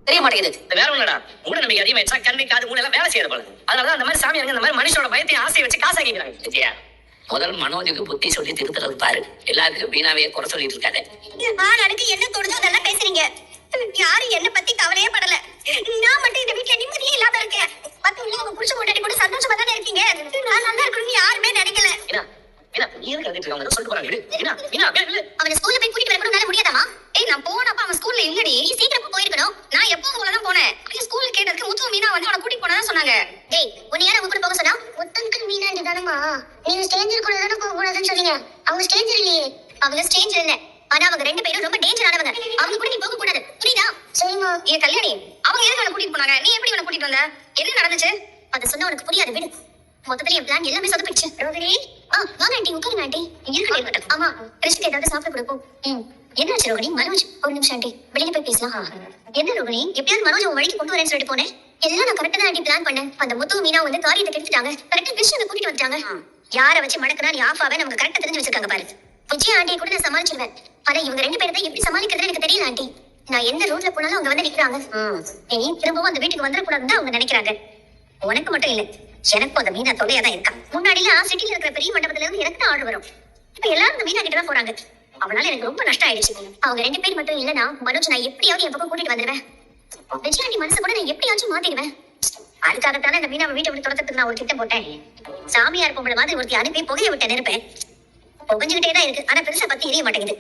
தெரிய மாட்டேங்குது. வேற ஒண்ணுடா, மூட நம்பிக்கை அதிகமாயிடுச்சா, கண்ணு காது மூளை எல்லாம் வேலை செய்யறது போல. அதனாலதான் அந்த மாதிரி சாமியாங்க இந்த மாதிரி மனுஷனோட பயத்தையும் ஆசையை வச்சு காசாக்கிக்கிறாங்க. விஜயா, முதல் மனோஜுக்கு புத்தி சொல்லி திருத்துறது பாரு. எல்லாருக்கும் வீணாவே குறை சொல்லிட்டு இருக்காரு. ஆளுக்கு என்ன தோணுதோ அதெல்லாம் பேசுறீங்க. யாரும் என்ன பத்தி கவலையே படல. நான் மட்டும் இந்த வீட்டுல நிம்மதியே இல்லாம இருக்கேன். மத்தவங்க உங்க புருஷ முன்னாடி கூட சந்தோஷமா தானே இருக்கீங்க. நான் நல்லா இருக்கணும்னு யாருமே நினைக்கல. அவனை ஸ்கூல்ல போய் கூட்டிட்டு வரணும்னால முடியாதாமா? நான் போனப்ப அவன் ஸ்கூல்ல இல்லடி. நீ சீக்கிரம் போயிருக்கணும். நான் எப்பவும் போலதான் போனேன். ஸ்கூல்ல கேட்டதுக்கு முத்து மீனா வந்து அவனை கூட்டிட்டு போனா சொன்னாங்க. டேய், உன்னை யார உங்க கூட போக சொன்னா? முத்துக்கு மீனா தானமா? நீங்க ஸ்ட்ரேஞ்சர் கூட தானே போக கூடாதுன்னு சொன்னீங்க. அவங்க ஸ்ட்ரேஞ்சர் இல்லையே. அவங்க ஸ்ட்ரேஞ்சர் இல்ல. ஆனா அவங்க ரெண்டு பேரும் ரொம்ப டேஞ்சரானவங்க. அவங்க கூட நீ போக கூடாது. புரியுதா? சரிமா. ஏன் கல்யாணி, அவங்க எதுக்கு அவனை கூட்டிட்டு போனாங்க? நீ எப்படி அவனை கூட்டிட்டு வந்த? என்ன நடந்துச்சு? அதை சொன்னா உனக்கு புரியாது. விடு. மொத்தத்துல என் பிளான் எல்லாமே சொதப்பிடுச்சு. ரோகிணி, வாங்க ஆண்டி, உட்காருங்க ஆண்டி. இருக்கட்டும். ஆமா, கிருஷ்ணக்கு ஏதாவது சாப்பிட கொடுப்போம். என்னாச்சு ரோகிணி? மனோஜ் ஒரு நிமிஷம் ஆண்டி, வெளியில போய் பேசலாம். என்ன ரோகிணி, எப்படியாவது மனோஜ் உன் வழிக்கு கொண்டு வரேன்னு சொல்லிட்டு போனேன். எல்லாம் நான் கரெக்டா தான் ஆண்டி பிளான் பண்ணேன். அந்த முத்து மீனா வந்து காரியத்தை கெடுத்துட்டாங்க. கரெக்டா கிருஷ்ணனை கூட்டிட்டு வந்துட்டாங்க. யாரை வச்சு மடக்குனா நீ ஆஃப் ஆவே நமக்கு கரெக்டா தெரிஞ்சு வச்சிருக்காங்க பாரு. விஜய் ஆண்டியை கூட நான் சமாளிச்சிருவேன். ஆனா இவங்க ரெண்டு பேரை எப்படி சமாளிக்கிறது எனக்கு தெரியல ஆண்டி. நான் எந்த ரோட்ல போனாலும் அவங்க வந்து நிக்கிறாங்க. நீ திரும்பவும் அந்த வீட்டுக்கு வந்துடக்கூடாதுன்னு அவங்க நினைக்கிறாங்க. உனக்கு மட்டும் இல்ல, எனக்கும் அந்த மீனா தொல்லையா தான் இருக்கா. முன்னாடி எல்லாம் சிட்டில இருக்கிற பெரிய மண்டபத்துல இருந்து எனக்கு தான் ஆர்டர் வரும். இப்ப எல்லாரும் இந்த மீனா கிட்ட தான் போறாங்க. அவனால எனக்கு ரொம்ப நஷ்டம் ஆயிடுச்சு. அவங்க ரெண்டு பேர் மட்டும் இல்லனா மனோஜ் நான் எப்படியாவது என் பக்கம் கூட்டிட்டு வந்துடுவேன். விஜயாண்டி மனசை கூட நான் எப்படியாச்சும் மாத்திடுவேன். அதுக்காகத்தானே இந்த மீனாவை வீட்டை விட்டு துரத்துறதுக்கு நான் ஒரு திட்டம் போட்டேன். சாமியார் பொம்பளை மாதிரி ஒருத்தி அனுப்பி புகைய விட்ட நெருப்பேன். புகஞ்சுக்கிட்டே தான் இருக்கு. ஆனா பெருசா பத்தி எரிய மாட்டேங்குது.